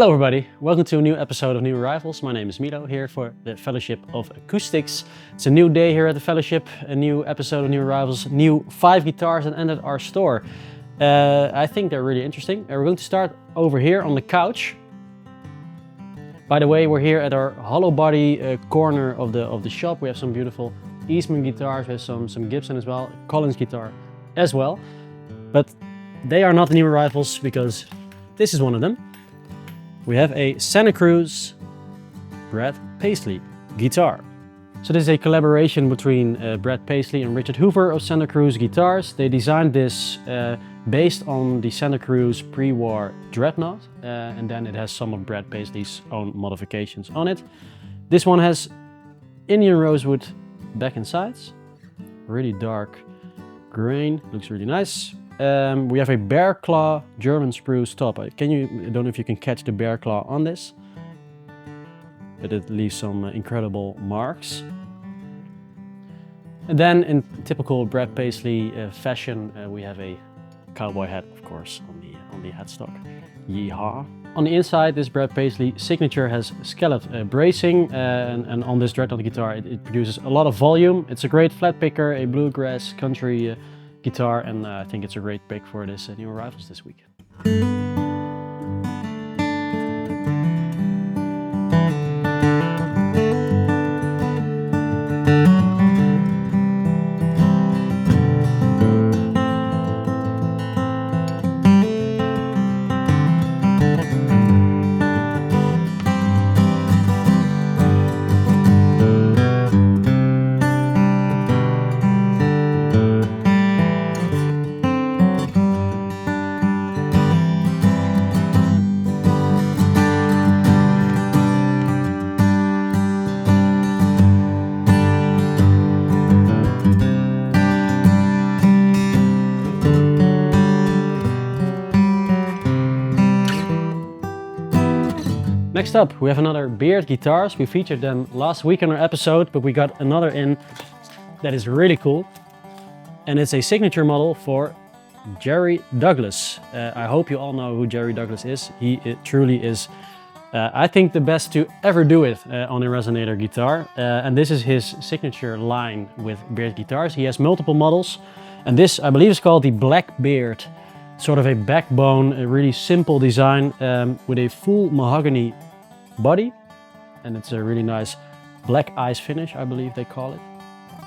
Hello everybody, welcome to a new episode of New Arrivals. My name is Milo, here for the Fellowship of Acoustics. It's a new day here at the Fellowship, a new episode of New Arrivals, new 5 guitars that entered our store. I think they're really interesting. We're going to start over here on the couch. By the way, we're here at our hollow body corner of the shop. We have some beautiful Eastman guitars, we have some Gibson as well, Collins guitar as well. But they are not the New Arrivals because this is one of them. We have a Santa Cruz Brad Paisley guitar. So this is a collaboration between Brad Paisley and Richard Hoover of Santa Cruz Guitars. They designed this based on the Santa Cruz pre-war Dreadnought, and then it has some of Brad Paisley's own modifications on it. This one has Indian rosewood back and sides, really dark grain, looks really nice. We have a bear claw German spruce top. I don't know if you can catch the bear claw on this, but it leaves some incredible marks. And then in typical Brad Paisley fashion, we have a cowboy hat, of course, on the headstock. Yeehaw! On the inside, this Brad Paisley signature has scalloped bracing, and on this Dreadnought guitar, it produces a lot of volume. It's a great flat picker, a bluegrass country guitar, and I think it's a great pick for this New Arrivals this week. Next up, we have another Beard guitars. We featured them last week in our episode, but we got another in that is really cool. And it's a signature model for Jerry Douglas. I hope you all know who Jerry Douglas is. He truly is, I think, the best to ever do it on a resonator guitar. And this is his signature line with Beard guitars. He has multiple models. And this, I believe, is called the Black Beard. Sort of a backbone, a really simple design with a full mahogany body, and it's a really nice black ice finish, I believe they call it.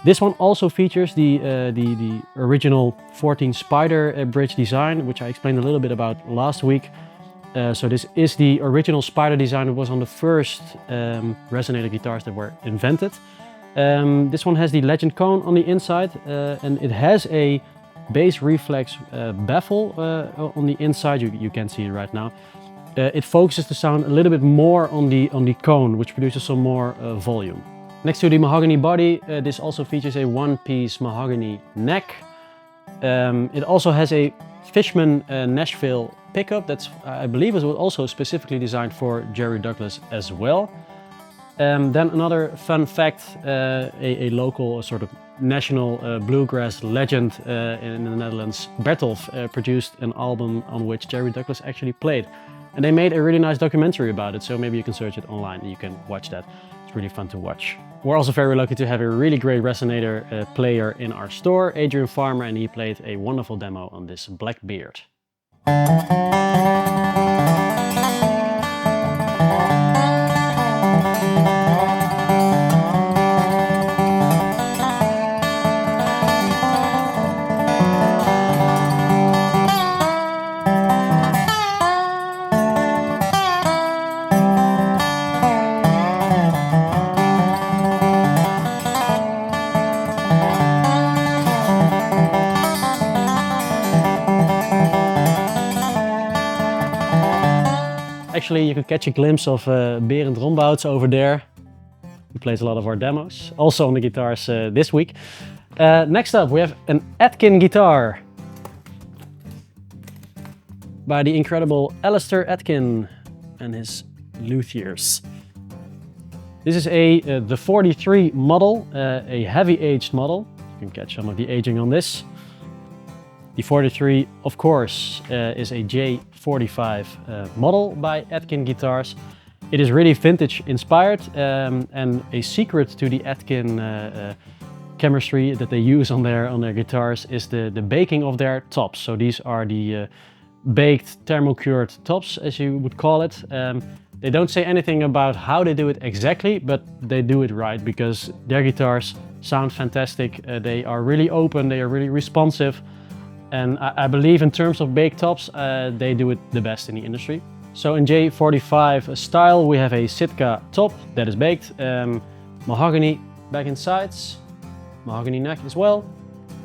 This one also features the original 14 Spider bridge design, which I explained a little bit about last week. So this is the original Spider design that was on the first resonator guitars that were invented. This one has the Legend cone on the inside, and it has a bass reflex baffle on the inside. You can see it right now. It focuses the sound a little bit more on the cone, which produces some more volume. Next to the mahogany body, this also features a one-piece mahogany neck. It also has a Fishman Nashville pickup that's, I believe, was also specifically designed for Jerry Douglas as well. Then another fun fact, a local sort of national bluegrass legend in the Netherlands, Bertolf, produced an album on which Jerry Douglas actually played. And they made a really nice documentary about it, so maybe you can search it online and you can watch that. It's really fun to watch. We're also very lucky to have a really great resonator player in our store, Adrian Farmer, and he played a wonderful demo on this Black Beard. Actually, you can catch a glimpse of Berend Rombouts over there. He plays a lot of our demos, also on the guitars this week. Next up, we have an Atkin guitar by the incredible Alistair Atkin and his luthiers. This is the 43 model, a heavy aged model. You can catch some of the aging on this. The 43, of course, is a J45 model by Atkin Guitars. It is really vintage inspired, and a secret to the Atkin chemistry that they use on their guitars is the baking of their tops. So these are the baked thermocured tops, as you would call it. They don't say anything about how they do it exactly, but they do it right because their guitars sound fantastic. They are really open, they are really responsive, and I believe in terms of baked tops, they do it the best in the industry. So in J45 style, we have a Sitka top that is baked, mahogany back and sides, mahogany neck as well.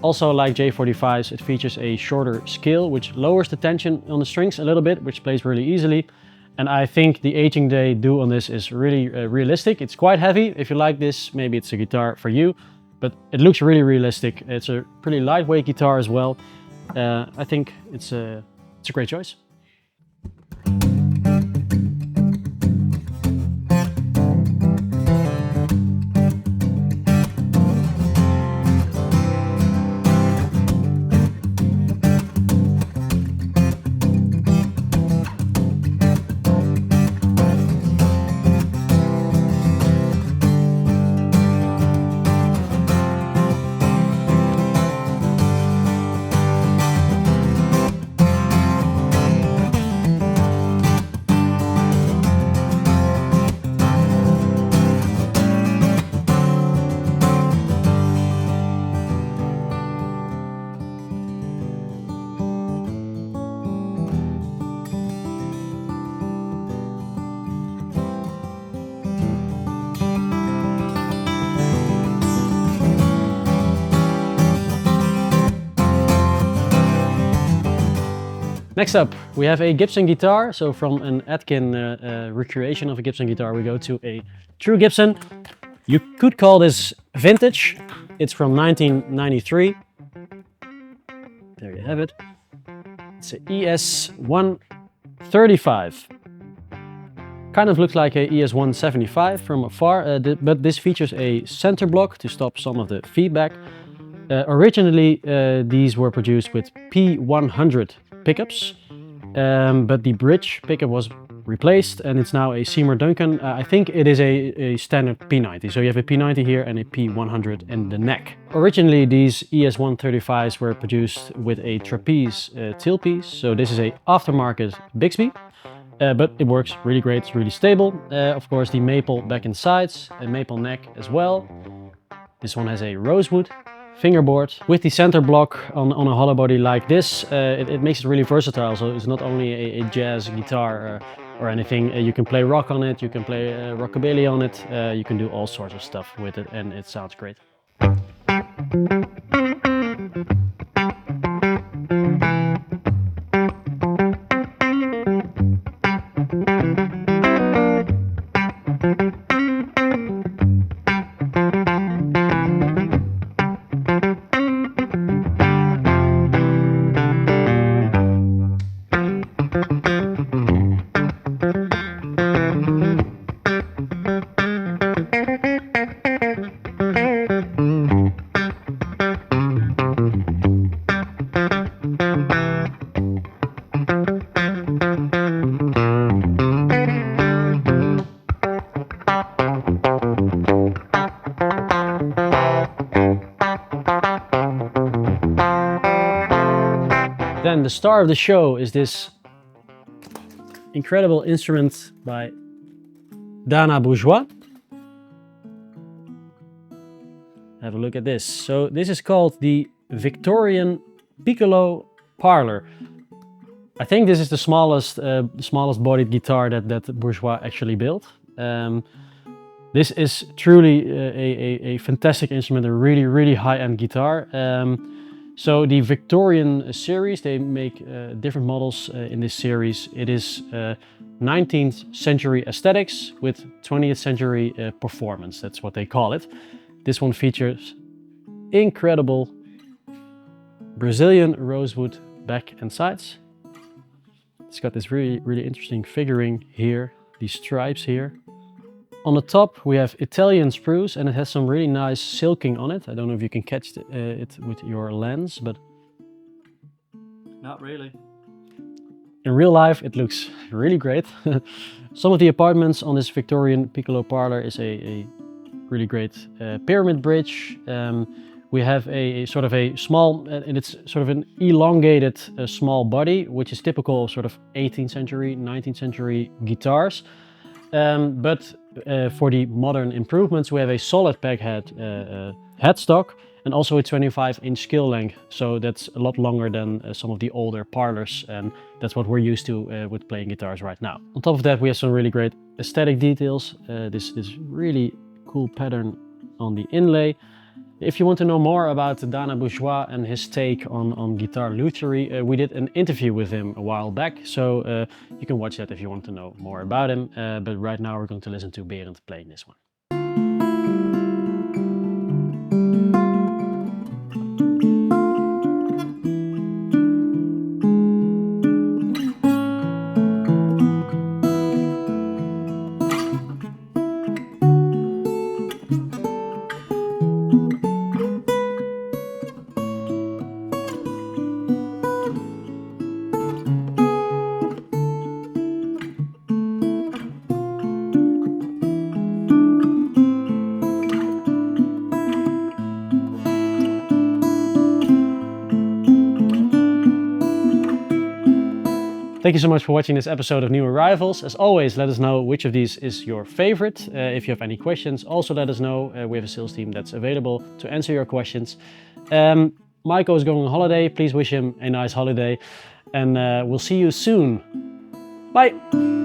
Also, like J45s, it features a shorter scale, which lowers the tension on the strings a little bit, which plays really easily. And I think the aging they do on this is really realistic. It's quite heavy. If you like this, maybe it's a guitar for you, but it looks really realistic. It's a pretty lightweight guitar as well. I think it's a great choice. Next up, we have a Gibson guitar. So from an Atkin recreation of a Gibson guitar, we go to a true Gibson. You could call this vintage. It's from 1993. There you have it. It's an ES135. Kind of looks like a ES175 from afar, but this features a center block to stop some of the feedback. Originally, these were produced with P100 pickups, but the bridge pickup was replaced and it's now a Seymour Duncan. I think it is a standard P90, so you have a P90 here and a P100 in the neck. Originally, these ES135s were produced with a trapeze tailpiece, so this is a aftermarket Bixby. But it works really great, it's really stable. Of course, the maple back and sides, a maple neck as well. This one has a rosewood fingerboard. With the center block on a hollow body like this, it makes it really versatile. So it's not only a jazz guitar or anything. You can play rock on it, you can play rockabilly on it, you can do all sorts of stuff with it, and it sounds great. Then the star of the show is this incredible instrument by Dana Bourgeois. Have a look at this. So this is called the Victorian Piccolo Parlor. I think this is the smallest bodied guitar that Bourgeois actually built. This is truly a fantastic instrument, a really high-end guitar. So the Victorian series, they make different models in this series. It is 19th century aesthetics with 20th century performance. That's what they call it. This one features incredible Brazilian rosewood back and sides. It's got this really interesting figuring here, these stripes here. On the top we have Italian spruce, and it has some really nice silking on it. I don't know if you can catch it with your lens, but Not really. In real life, it looks really great. Some of the apartments on this Victorian piccolo parlor is a really great pyramid bridge. We have a sort of a small, and it's sort of an elongated small body, which is typical of sort of 18th century, 19th century guitars. But for the modern improvements, we have a solid peg head headstock and also a 25-inch skill length. So that's a lot longer than some of the older parlors, and that's what we're used to with playing guitars right now. On top of that, we have some really great aesthetic details. This really cool pattern on the inlay. If you want to know more about Dana Bourgeois and his take on guitar lutherie, we did an interview with him a while back, so you can watch that if you want to know more about him. But right now we're going to listen to Berend playing this one. Thank you so much for watching this episode of New Arrivals. As always, let us know which of these is your favorite. If you have any questions, also let us know. We have a sales team that's available to answer your questions. Maiko is going on holiday. Please wish him a nice holiday. And we'll see you soon. Bye!